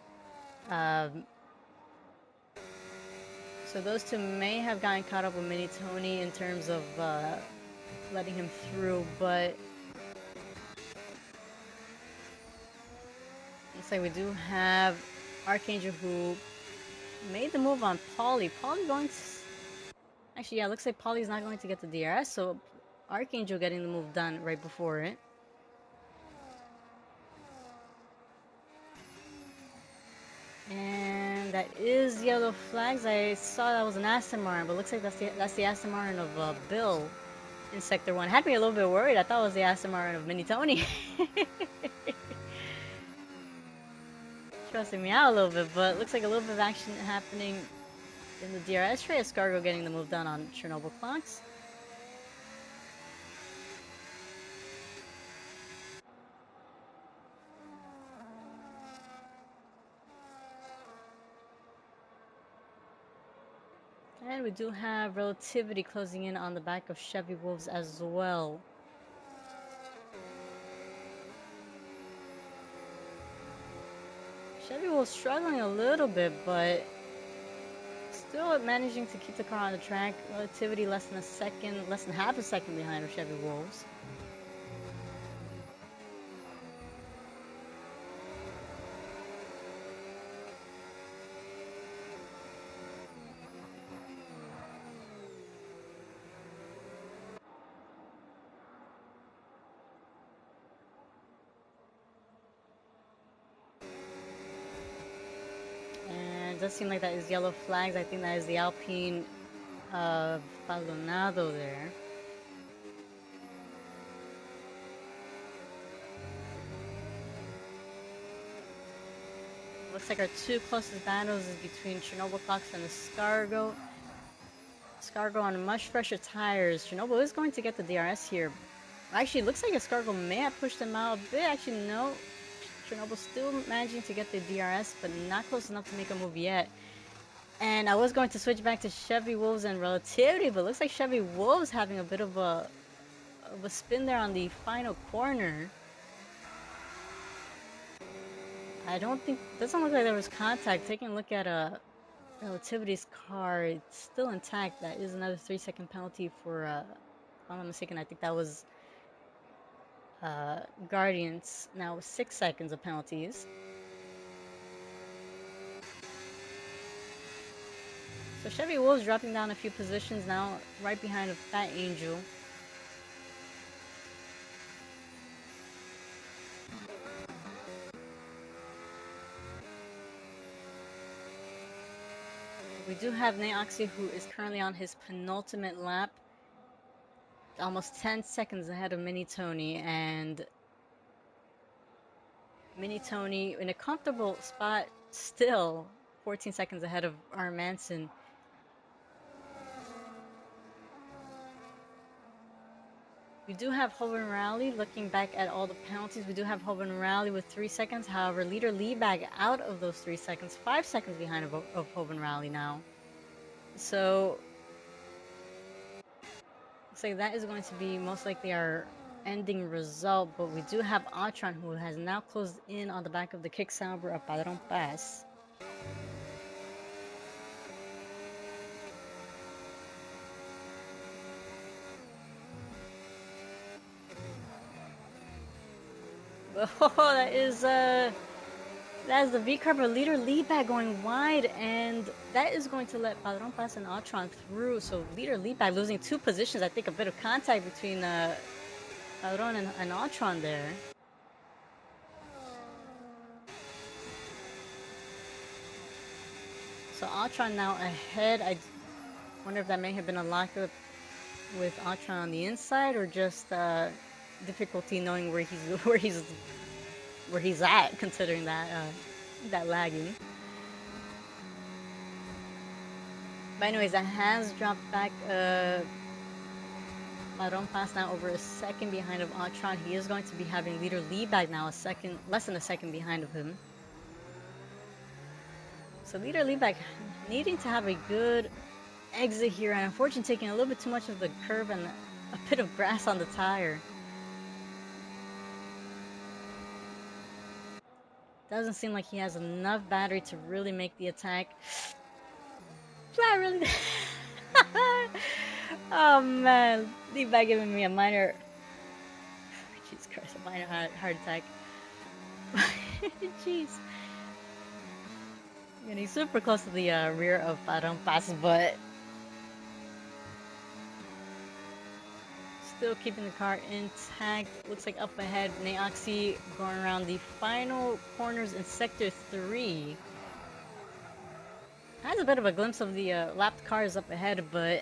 S1: So those two may have gotten caught up with Mini Tony in terms of letting him through, but looks like we do have Archangel, who made the move on Paulie. Paulie going to... Actually, yeah, looks like Paulie's not going to get the DRS, so Archangel getting the move done right before it. And that is yellow flags. I saw that was an Aston Martin, but looks like that's the Aston Martin of Bill in Sector 1. Had me a little bit worried. I thought it was the Aston Martin of Mini Tony. stressing me out a little bit, but looks like a little bit of action happening in the DRS tray. Escargo getting the move done on Chernobyl Clocks. And we do have Relativity closing in on the back of Chevy Wolves as well. Chevy Wolves struggling a little bit, but still managing to keep the car on the track. Relativity less than a second, less than half a second behind of Chevy Wolves. And it does seem like that is yellow flags. I think that is the Alpine of Baldonado there. Looks like our two closest battles is between Chernobyl Clocks and Escargo. Escargo on much fresher tires. Chernobyl is going to get the DRS here. Actually, it looks like Escargo may have pushed him out a bit. Actually, no. Chernobyl still managing to get the DRS, but not close enough to make a move yet. And I was going to switch back to Chevy Wolves and Relativity, but looks like Chevy Wolves having a bit of a spin there on the final corner. I don't think, doesn't look like there was contact. Taking a look at Relativity's car, it's still intact. That is another 3-second penalty for, if I'm not mistaken, I think that was Guardians. Now 6 seconds of penalties. So Chevy Wolves dropping down a few positions now, right behind Fat Angel. We do have Neoxy, who is currently on his penultimate lap, almost 10 seconds ahead of Mini Tony, and Mini Tony in a comfortable spot, still 14 seconds ahead of R. Manson. We do have Hoven Rally. Looking back at all the penalties, we do have Hoven Rally with 3 seconds. However, leader Liebag out of those 3 seconds, 5 seconds behind of Hoven Rally now. So, looks like that is going to be most likely our ending result. But we do have Atron, who has now closed in on the back of the Kick Sauber of Padron Pass. Oh, that's the V-Carb leader Liebag going wide, and that is going to let Padron Pass and Atron through. So leader Liebag losing 2 positions. I think a bit of contact between Padron and Atron there. So Atron now ahead. I wonder if that may have been a lockup with Atron on the inside, or just difficulty knowing where he's at, considering that lagging. But anyways, that has dropped back Padron Pass now over a second behind of Atron. He is going to be having leader Liebag now less than a second behind of him. So leader Liebag needing to have a good exit here, and unfortunately taking a little bit too much of the curve and a bit of grass on the tire. Doesn't seem like he has enough battery to really make the attack. Not really. Oh man, Liebag giving me a minor, Jesus Christ, a minor heart attack. Jeez. Getting super close to the rear of Padron Pass, but still keeping the car intact. Looks like up ahead, Neoxy going around the final corners in Sector 3. Has a bit of a glimpse of the lapped cars up ahead, but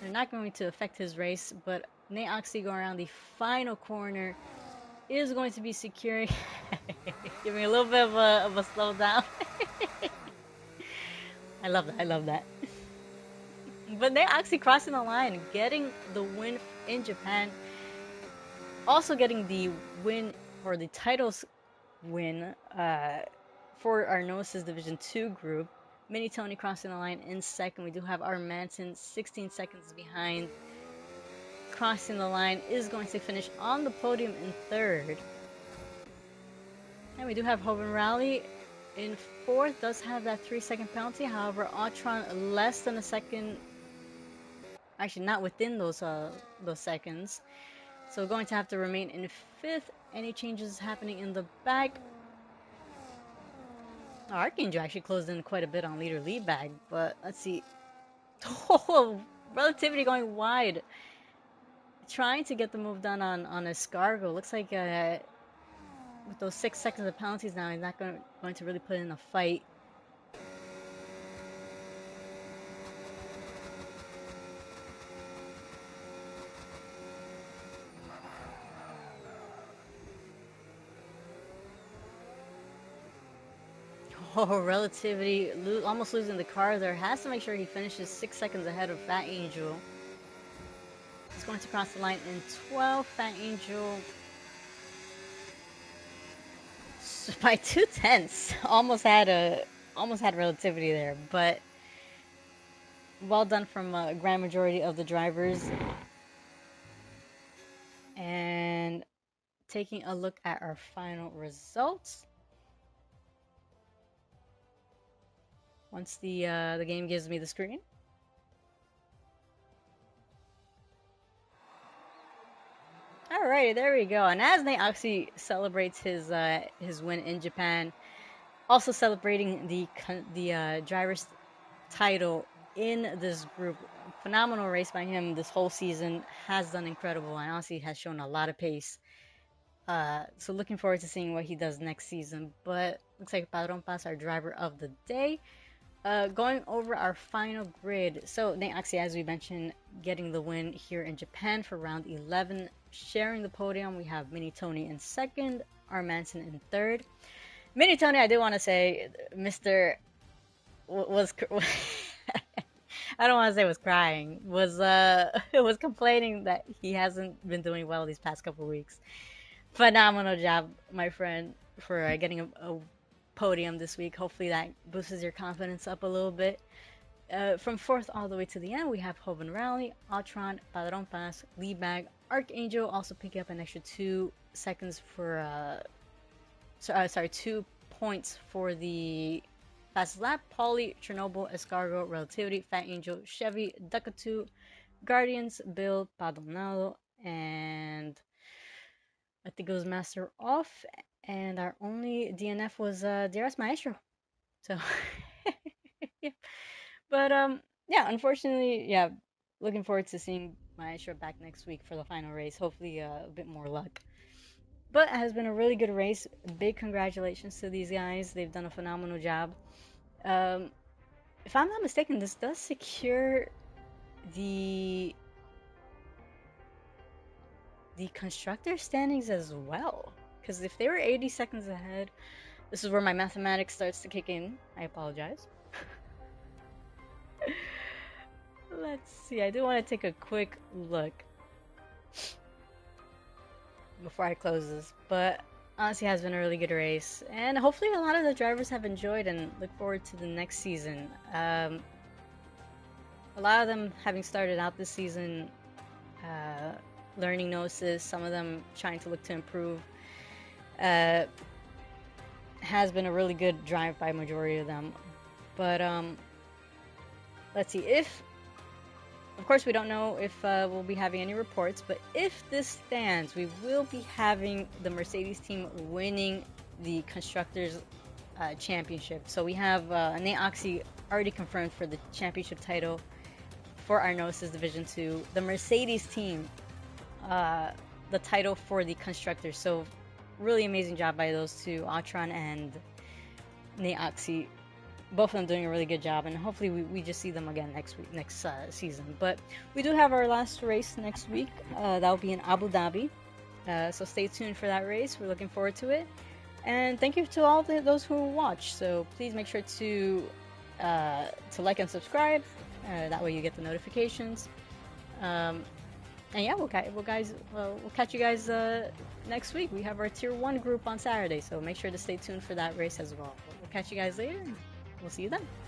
S1: they're not going to affect his race. But Neoxy going around the final corner. is going to be securing, giving a little bit of a slowdown. I love that. I love that. But they're actually crossing the line, getting the win in Japan. Also getting the win or the titles win for our Gnosis Division 2 group. Mini Tony crossing the line in second. We do have our Manson 16 seconds behind. Crossing the line is going to finish on the podium in third. And we do have Hoban Rally in fourth. Does have that 3-second penalty. However, Altron less than a second. Actually, not within those seconds. So going to have to remain in fifth. Any changes happening in the back? Oh, Archangel actually closed in quite a bit on leader lead bag, but let's see. Oh, Relativity going wide. Trying to get the move done on Escargo. Looks like with those 6 seconds of penalties now, he's not going to really put in a fight. Oh, Relativity almost losing the car there. Has to make sure he finishes 6 seconds ahead of Fat Angel. He's going to cross the line in 12. Fat Angel by 2/10. Almost had Relativity there, but well done from a grand majority of the drivers. And taking a look at our final results. Once the game gives me the screen. Alrighty, there we go. And as Nate Oxy celebrates his win in Japan, also celebrating the driver's title in this group. Phenomenal race by him this whole season. Has done incredible and honestly has shown a lot of pace. So looking forward to seeing what he does next season. But looks like Padron Paz, our driver of the day. Going over our final grid. So Nate Oxy, as we mentioned, getting the win here in Japan for round 11. Sharing the podium, we have Mini Tony in second, R. Manson in third. Mini Tony, I do want to say, Mr. was I don't want to say was crying, was complaining that he hasn't been doing well these past couple weeks. Phenomenal job, my friend, for getting a podium this week. Hopefully that boosts your confidence up a little bit. From fourth all the way to the end, we have Hoban Rally, Altron, Padron Paz, Lead Bag, Archangel also picking up an extra 2 seconds for 2 points for the fastest lap. Pauly, Chernobyl, Escargo, Relativity, Fat Angel, Chevy, Ducatu, Guardians, Bill, Padronado, and I think it was Master Off. And our only DNF was DRS Maestro. So, yeah. But yeah, unfortunately, yeah, looking forward to seeing Maestro back next week for the final race. Hopefully, a bit more luck. But it has been a really good race. Big congratulations to these guys. They've done a phenomenal job. If I'm not mistaken, this does secure the constructor standings as well. Because if they were 80 seconds ahead, this is where my mathematics starts to kick in. I apologize. Let's see. I do want to take a quick look before I close this, but honestly, it has been a really good race, and hopefully, a lot of the drivers have enjoyed and look forward to the next season. A lot of them having started out this season, learning Gnosis, some of them trying to look to improve. Has been a really good drive by majority of them, but let's see if. Of course, we don't know if we'll be having any reports, but if this stands, we will be having the Mercedes team winning the Constructors Championship. So we have Nate Oxy already confirmed for the championship title for our Gnosis Division 2. The Mercedes team, the title for the Constructors. So really amazing job by those two, Altron and Nate Oxy. Both of them doing a really good job, and hopefully we just see them again next season. But we do have our last race next week. That will be in Abu Dhabi. So stay tuned for that race. We're looking forward to it. And thank you to all those who watch. So please make sure to like and subscribe. That way you get the notifications. Um, and yeah, we'll catch you guys next week. We have our Tier 1 group on Saturday, so make sure to stay tuned for that race as well. We'll catch you guys later. We'll see you then.